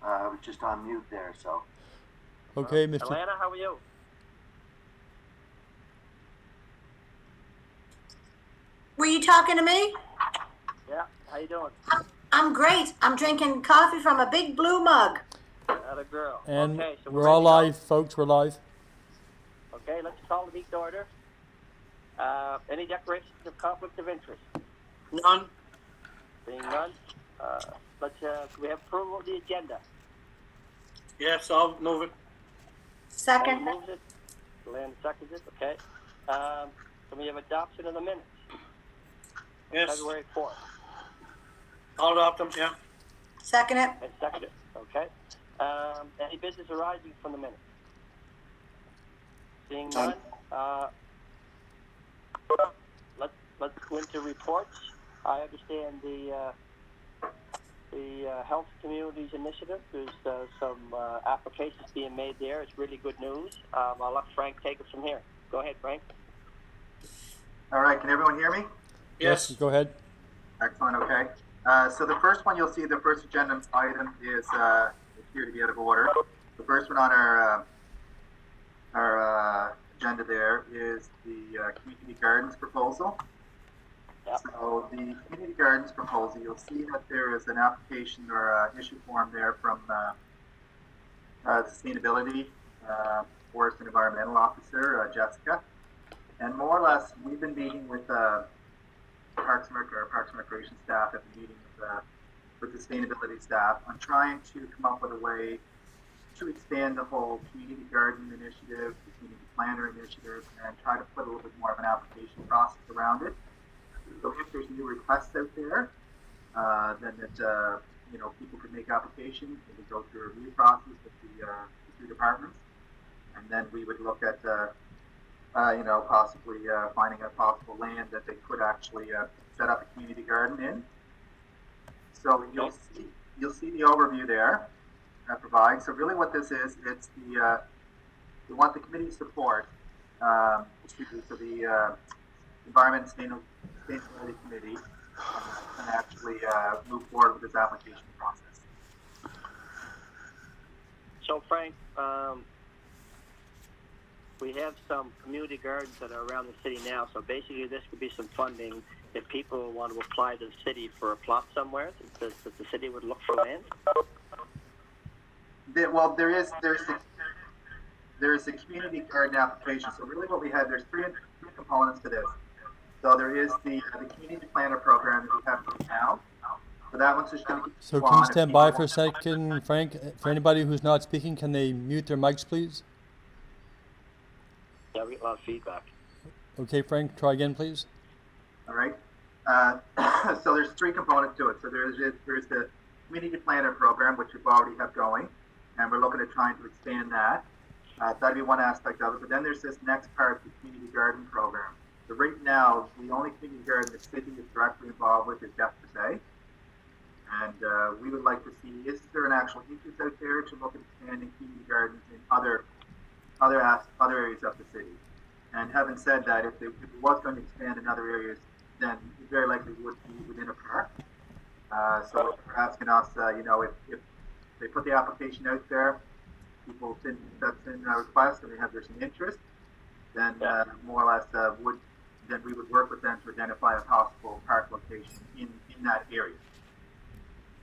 I was just on mute there, so. Okay, Mr. Alana, how are you? Were you talking to me? Yeah, how you doing? I'm great. I'm drinking coffee from a big blue mug. Atta girl. And okay, so we're all ready to go? live, folks. We're live. Okay, let's call the meeting to order. Any declarations of conflict of interest? None. Being none, we have approval of the agenda. Yes, I'll move it. Second. Moves it. Land seconds it. Okay. Can we have adoption of the minutes? Yes. February 4th. I'll adopt them, yeah. Second it. And second it. Okay. Any business arising from the minutes? Seeing none. Let's go into reports. I understand the Health Communities Initiative. There's some applications being made there. It's really good news. I'll let Frank take it from here. Go ahead, Frank. All right, can everyone hear me? Yes. Go ahead. Excellent, okay. So the first one you'll see, the first agenda item is here to be out of order. The first one on our agenda there is the community gardens proposal. Yep. So the community gardens proposal, you'll see that there is an application or issue form there from Sustainability Forest and Environmental Officer, Jessica. And more or less, we've been meeting with Parks and Recreation staff at the meeting with sustainability staff on trying to come up with a way to expand the whole community garden initiative, the community planner initiative, and try to put a little bit more of an application process around it. So if there's new requests out there, then that people could make applications. They could go through a review process with the two departments, and then we would look at possibly finding a possible land that they could actually set up a community garden in. So you'll see the overview there that provides. So really what this is, it's we want the committee support to the Environment and Sustainability Committee and actually move forward with this application process. So, Frank, we have some community gardens that are around the city now. So basically, this could be some funding if people want to apply to the city for a plot somewhere. That the city would look for land. There's a community garden application. So really, what we have, there's three components to this. So there is the community planner program that we have right now. So that one's just going to. So can you stand by for a second, Frank? For anybody who's not speaking, can they mute their mics, please? Yeah, we get a lot of feedback. Okay, Frank, try again, please. All right. So there's three components to it. So there's the community planner program, which we already have going, and we're looking at trying to expand that. That'd be one aspect of it. But then there's this next part, the community garden program. So right now, the only community garden the city is directly involved with is Death Per Se. And we would like to see, is there an actual interest out there to look at expanding community gardens in other areas of the city? And having said that, if it was going to expand in other areas, then it very likely would be within a park. So they're asking us, if they put the application out there, people send a request and there's some interest, then more or less then we would work with them to identify a possible park location in that area.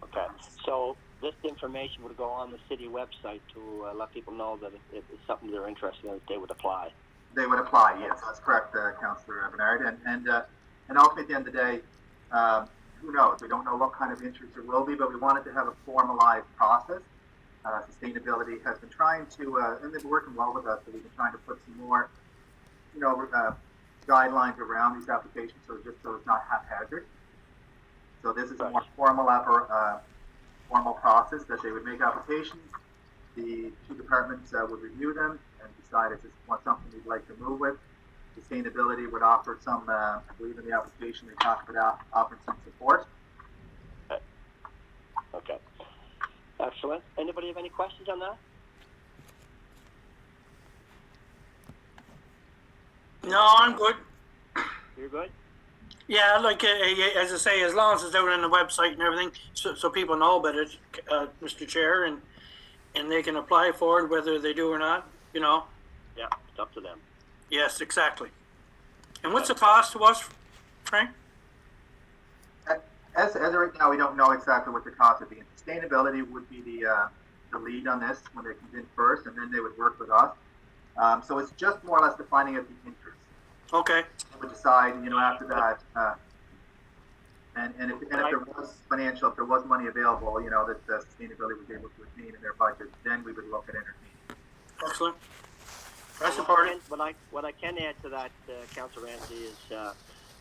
Okay, so this information would go on the city website to let people know that if it's something they're interested in, they would apply. They would apply, yes, that's correct, Councillor Bernard. And ultimately, at the end of the day, who knows? We don't know what kind of interest there will be, but we wanted to have a formalized process. Sustainability has been trying to, and they've been working well with us, so we've been trying to put some more, guidelines around these applications, so it's not haphazard. So this is a more formal process that they would make applications. The two departments would review them and decide if this is something we'd like to move with. Sustainability would offer some, I believe in the application they talked about offering some support. Okay. Excellent. Anybody have any questions on that? No, I'm good. You're good? Yeah, like as I say, as long as it's out on the website and everything, so people know about it, Mr. Chair, and they can apply for it whether they do or not. You know. Yeah, it's up to them. Yes, exactly. And what's the cost to us, Frank? As of right now, we don't know exactly what the cost would be. And sustainability would be the lead on this when they come in first, and then they would work with us. So it's just more or less defining of the interest. Okay. We would decide, after that, and if there was if there was money available, that the sustainability was able to attain in their budget, then we would look at entertaining. Excellent. That's What important. I can add to that, Councillor Ramsey, is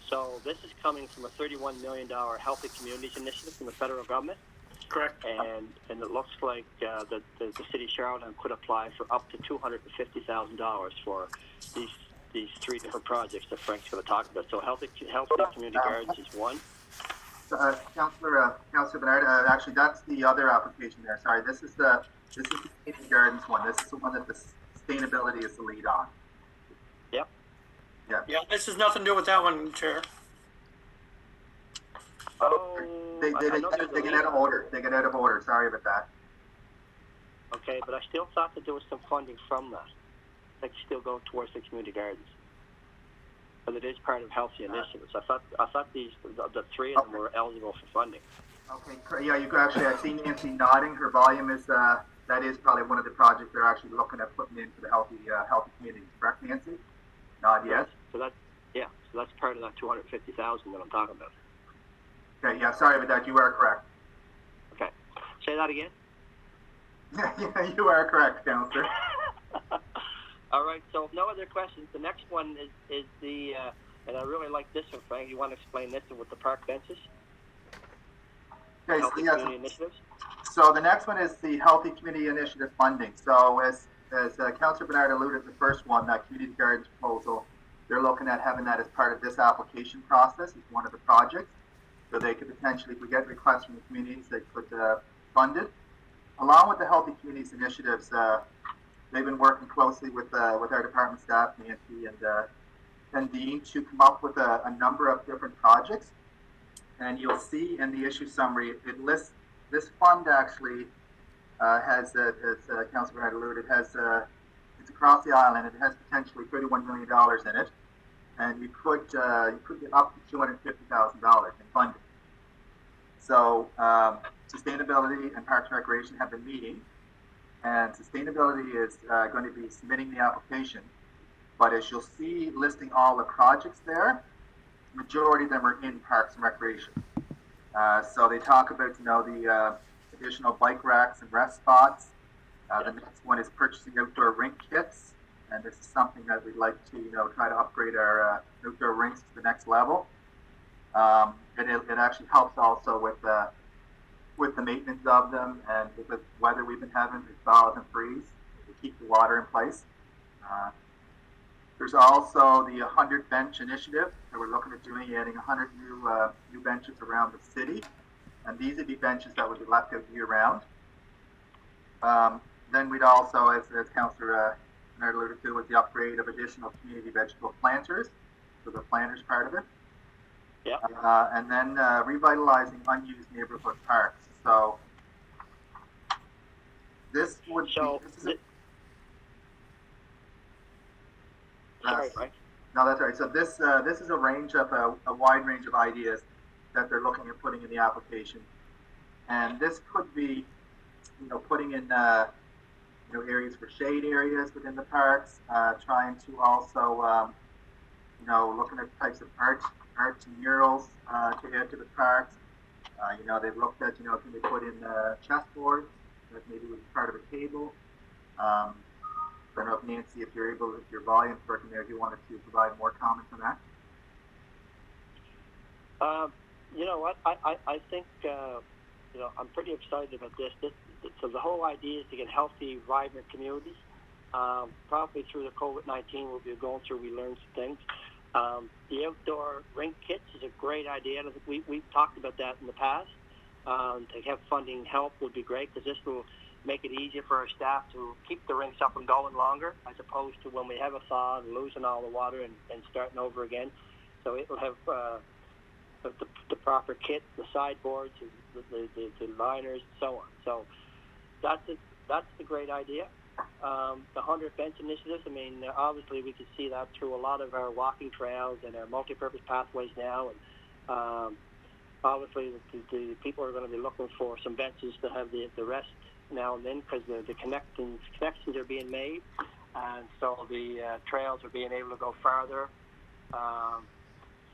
so this is coming from a $31 million Healthy Communities initiative from the federal government. Correct. And it looks like the city of Charlottetown could apply for up to $250,000 for these three different projects that Frank's going to talk about. So healthy community gardens is one. Councillor Bernard, actually, that's the other application there. Sorry, this is the community gardens one. This is the one that the sustainability is the lead on. Yep. Yeah, this has nothing to do with that one, Chair. Oh, They get out of order. They get out of order. Sorry about that. Okay, but I still thought that there was some funding from that. That still go towards the community gardens. But it is part of healthy initiatives. I thought the three of them were eligible for funding. Okay, yeah, you could actually, I see Nancy nodding. Her volume is, that is probably one of the projects they're actually looking at putting into the healthy community. Correct, Nancy? Nod, yes? So that's part of that $250,000 that I'm talking about. Okay, yeah, sorry about that. You are correct. Okay. Say that again? Yeah, you are correct, Councillor. All right, so if no other questions, the next one is the, and I really like this one, Frank. You want to explain this one with the park benches? Okay, Healthy Community Initiatives? So the next one is the Healthy Community Initiative funding. So as Councillor Bernard alluded, the first one, that community gardens proposal, they're looking at having that as part of this application process as one of the projects. So they could potentially, if we get requests from the communities, they could fund it. Along with the Healthy Communities Initiatives, they've been working closely with our department staff, Nancy and Dean, to come up with a number of different projects. And you'll see in the issue summary, it lists this fund actually has, as Councillor Bernard alluded, it's across the island. It has potentially $31 million in it, and you could get up to $250,000 in funding. So sustainability and Parks and Recreation have been meeting, and sustainability is going to be submitting the application. But as you'll see, listing all the projects there, majority of them are in Parks and Recreation. So they talk about, the additional bike racks and rest spots. The next one is purchasing outdoor rink kits, and this is something that we'd like to, try to upgrade our outdoor rinks to the next level. It actually helps also with the maintenance of them, and with the weather we've been having, to thaw and freeze, to keep the water in place. There's also the 100 bench initiative that we're looking at doing, adding 100 new benches around the city, and these would be benches that would be left out year round. Then we'd also, as Councillor Bernard alluded to, was the upgrade of additional community vegetable planters, so the planters part of it. Yeah. And then revitalizing unused neighborhood parks. So this would be. Sorry, Frank. No, that's all right. So this is a range of a wide range of ideas that they're looking at putting in the application, and this could be, putting in areas for shade areas within the parks, trying to also looking at types of art and murals to add to the parks. They've looked at, can they put in chessboards that maybe was part of a table. I don't know if Nancy, if your volume's working there, if you wanted to provide more comments on that. You know what? I think I'm pretty excited about this. So the whole idea is to get healthy, vibrant communities. Probably through the COVID-19 we'll be going through, we learned some things. The outdoor rink kits is a great idea. We've talked about that in the past. To have funding help would be great, because this will make it easier for our staff to keep the rinks up and going longer, as opposed to when we have a thaw and losing all the water and starting over again. So it will have the proper kit, the sideboards, the liners, and so on. So that's a great idea. The 100 bench initiatives, I mean, obviously we can see that through a lot of our walking trails and our multi-purpose pathways now. And obviously the people are going to be looking for some benches to have the rest now and then, because the connections are being made, and so the trails are being able to go farther.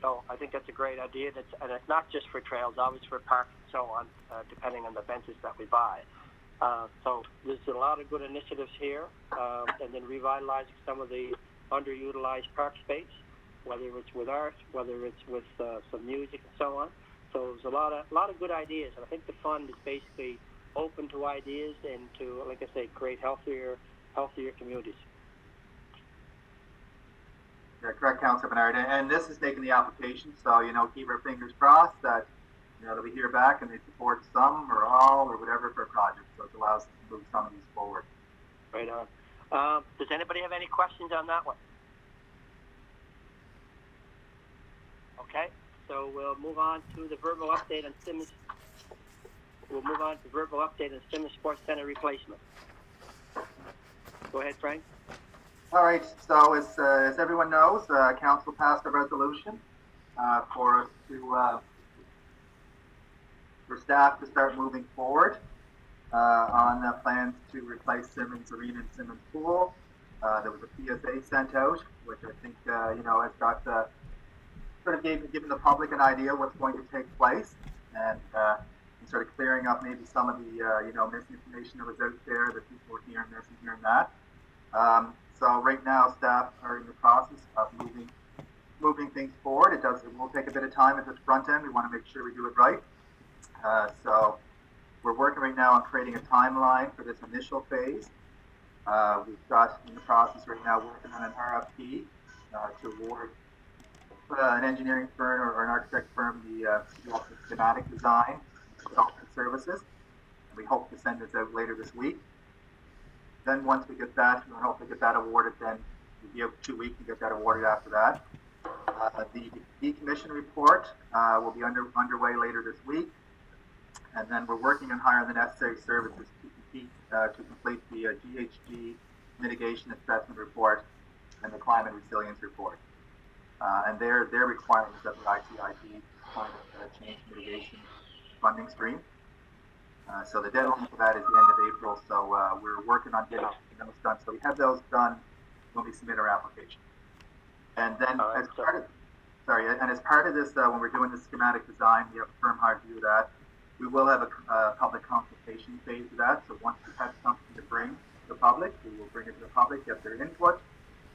So I think that's a great idea. And it's not just for trails, obviously for parks and so on, depending on the benches that we buy. So there's a lot of good initiatives here, and then revitalizing some of the underutilized park space, whether it's with art, whether it's with some music and so on. So there's a lot of good ideas, and I think the fund is basically open to ideas and to, like I say, create healthier communities. Yeah, correct, Councilor Bernard. And this is taking the application, so, keep our fingers crossed that, that we hear back and they support some or all or whatever for a project. So it allows us to move some of these forward. Right on. Does anybody have any questions on that one? Okay, so we'll move on to the verbal update on Simmons. We'll move on to verbal update on Simmons Sports Center replacement. Go ahead, Frank. All right, so as everyone knows, Council passed a resolution for us to for staff to start moving forward on plans to replace Simmons Arena and Simmons Pool. There was a PSA sent out, which I think has got sort of given the public an idea what's going to take place, and sort of clearing up maybe some of the misinformation that was out there, that people were hearing this and hearing that. So right now, staff are in the process of moving things forward. It will take a bit of time at the front end. We want to make sure we do it right. So we're working right now on creating a timeline for this initial phase. We've got in the process right now working on an RFP to award an engineering firm or an architect firm the schematic design consultant services. And we hope to send this out later this week. Then once we get that, we'll hopefully get that awarded. Then we'll give 2 weeks to get that awarded after that. The decommission report will be underway later this week. And then we're working on hiring the necessary services to complete the GHG mitigation assessment report and the climate resilience report. And they're requirements of the ICIP climate change mitigation funding stream. So the deadline for that is the end of April. So we're working on getting those done. So we have those done when we submit our application. And then as part of this, when we're doing the schematic design, we have a firm hired to do that. We will have a public consultation phase of that. So once we have something to bring to the public, we will bring it to the public, get their input,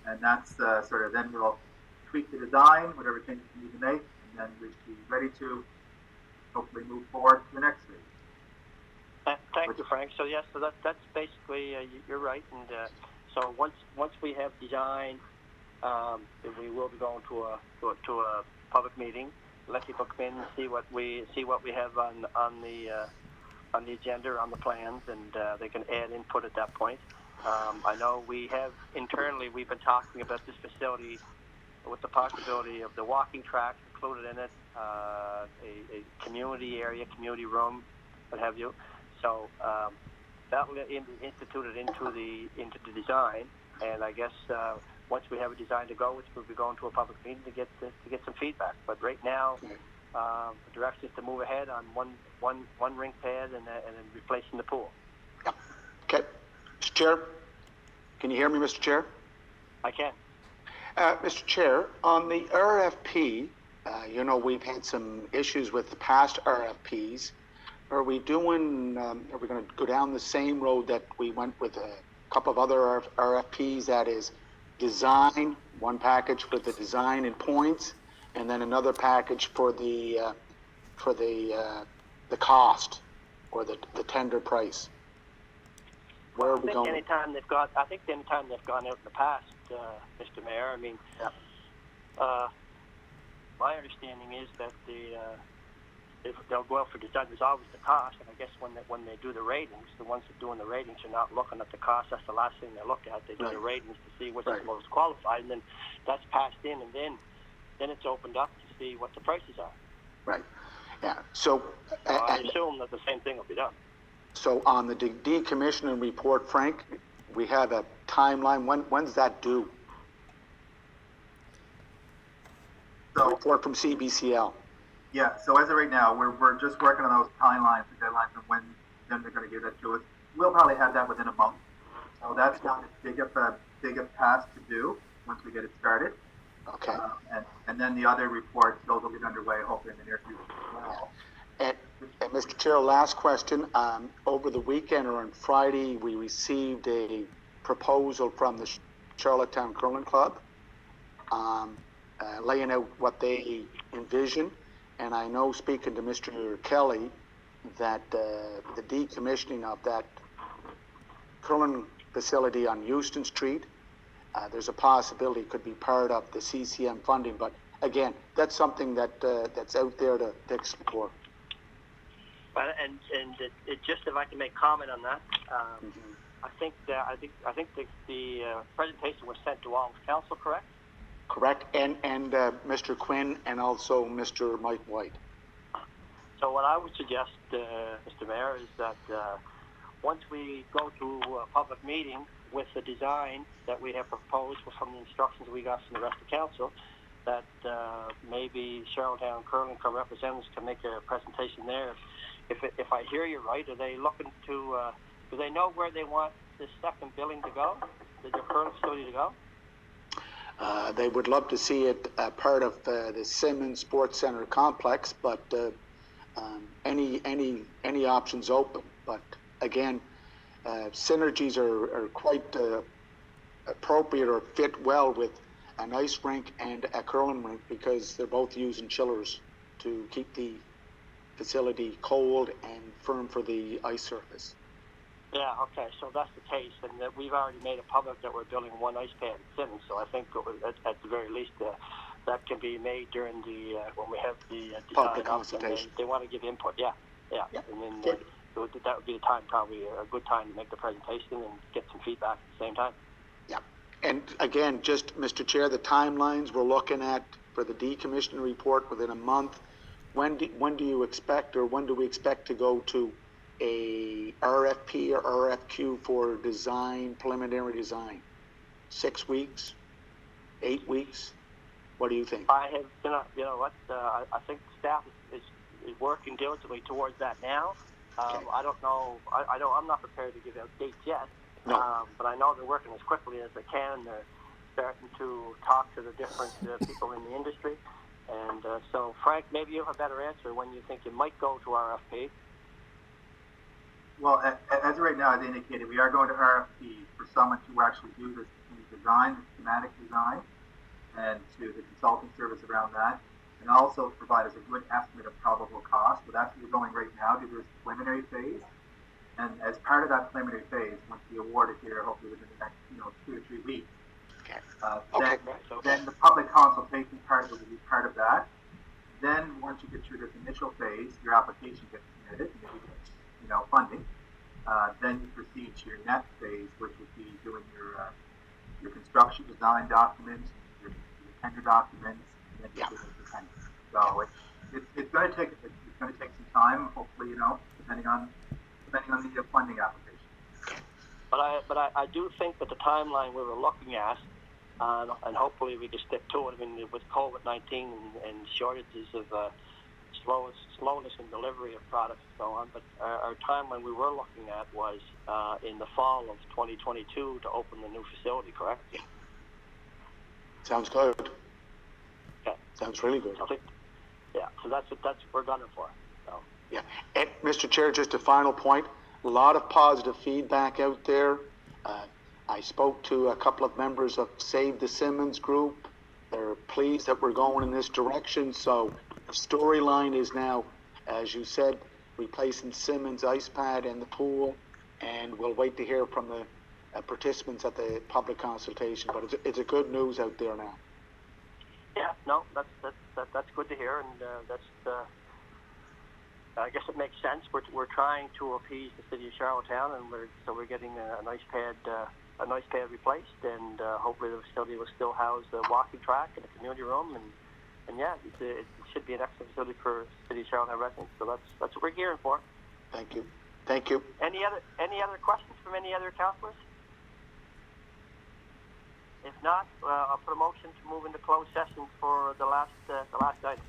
and that's sort of then we'll tweak the design, whatever changes we need to make, and then we'll be ready to hopefully move forward to the next phase. Thank you, Frank. So yes, so that's basically you're right. And so once we have design, we will be going to a public meeting. Let people come in and see what we have on the agenda, on the plans, and they can add input at that point. I know we have internally we've been talking about this facility with the possibility of the walking track included in it, a community area, community room, what have you. So that will be instituted into the design, and I guess once we have a design to go, we'll be going to a public meeting to get some feedback. But right now, the direction is to move ahead on one rink pad and then replacing the pool. Yep. Okay, Mr. Chair, can you hear me, Mr. Chair? I can. Mr. Chair, on the RFP, we've had some issues with the past RFPs. Are we going to go down the same road that we went with a couple of other RFPs, that is design, one package with the design and points, and then another package for the cost or the tender price? Where are we going? Anytime they've gone out in the past, Mr. Mayor, I mean, my understanding is that they'll go out for design. There's always the cost, and I guess when they do the ratings, the ones that are doing the ratings are not looking at the cost. That's the last thing they look at. They do the ratings to see which is most qualified, and then that's passed in, and then it's opened up to see what the prices are. Right. Yeah. So, I assume that the same thing will be done. so on the decommissioning report, Frank, we have a timeline. When's that due? The So, report from CBCL. yeah, so as of right now, we're just working on those timelines and deadlines and when then they're going to give that to us. We'll probably have that within a month. So that's not as big of a task to do once we get it started. Okay. And then the other reports, those will get underway hopefully in the near future as well. And Mr. Chair, last question. Over the weekend or on Friday, we received a proposal from the Charlottetown Curling Club, laying out what they envision. And I know, speaking to Mr. Kelly, that the decommissioning of that curling facility on Houston Street, there's a possibility it could be part of the CCM funding. But again, that's something that's out there to explore. And it just, if I can make comment on that, I think the presentation was sent to all of council, correct? Correct, and Mr. Quinn and also Mr. Mike White. So what I would suggest, Mr. Mayor, is that once we go to a public meeting with the design that we have proposed from the instructions we got from the rest of council, that maybe Charlottetown Curling Club representatives can make a presentation there. If I hear you right, are they looking to, do they know where they want this second building to go, the curling facility to go? They would love to see it part of the Simmons Sports Center complex, but any options open. But again, synergies are quite appropriate or fit well with an ice rink and a curling rink because they're both using chillers to keep the facility cold and firm for the ice surface. Yeah, okay, so that's the case, and that we've already made it public that we're building one ice pad in Simmons, so I think at the very least that can be made during the, when we have the Public design consultation. They want to give input, yeah, and then that would be the time, probably a good time to make the presentation and get some feedback at the same time. Yeah, and again, just Mr. Chair, the timelines we're looking at for the decommissioning report within a month. When do you expect, or when do we expect to go to a RFP or RFQ for design, preliminary design? 6 weeks, 8 weeks? What do you think? I have, you know what, I think the staff is working diligently towards that now. Okay. I don't know, I'm not prepared to give out dates yet, No. but I know they're working as quickly as they can. They're starting to talk to the different people in the industry. And so, Frank, maybe you have a better answer when you think you might go to RFP. Well, as of right now, as indicated, we are going to RFP for someone to actually do this design, the schematic design, and to the consulting service around that, and also provide us a good estimate of probable cost. So that's what we're going right now to this preliminary phase. And as part of that preliminary phase, once we award it here, hopefully within the next 2 or 3 weeks, then the public consultation part will be part of that. Then once you get through this initial phase, your application gets submitted, and you get funding. Then you proceed to your next phase, which would be doing your construction design documents, your tender documents, and then you're doing the tender. So it's going to take some time, hopefully, depending on the funding application. But I do think that the timeline we were looking at, and hopefully we can stick to it. I mean, with COVID-19 and shortages of slowness in delivery of products and so on, but our timeline we were looking at was in the fall of 2022 to open the new facility, correct? Yeah. Sounds good. Okay. Sounds really good. So that's what we're gunning for. So. Yeah. And Mr. Chair, just a final point. A lot of positive feedback out there. I spoke to a couple of members of Save the Simmons group. They're pleased that we're going in this direction. So the storyline is now, as you said, replacing Simmons ice pad in the pool, and we'll wait to hear from the participants at the public consultation. But it's a good news out there now. Yeah, no, that's good to hear, and I guess it makes sense. We're trying to appease the city of Charlottetown, and we're getting a nice pad replaced, and hopefully the facility will still house the walking track and the community room, and yeah, it should be an excellent facility for City of Charlottetown residents. So that's what we're gearing for. Thank you. Thank you. Any other questions from any other councillors? If not, I'll put a motion to move into closed session for the last item.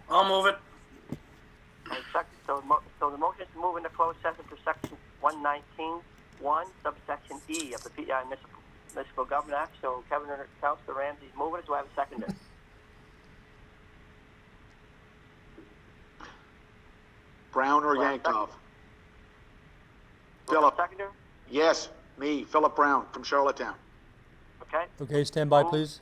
I'll move it. So the motion is to move into closed session for section 119.1, subsection E of the PEI Municipal Government Act. So Councillor Ramsey's moving it. Do I have a seconder? Brown or Do I have a Yankov? seconder? Philip. Seconder? Yes, me, Philip Brown from Charlottetown. Okay. Okay, stand by, please.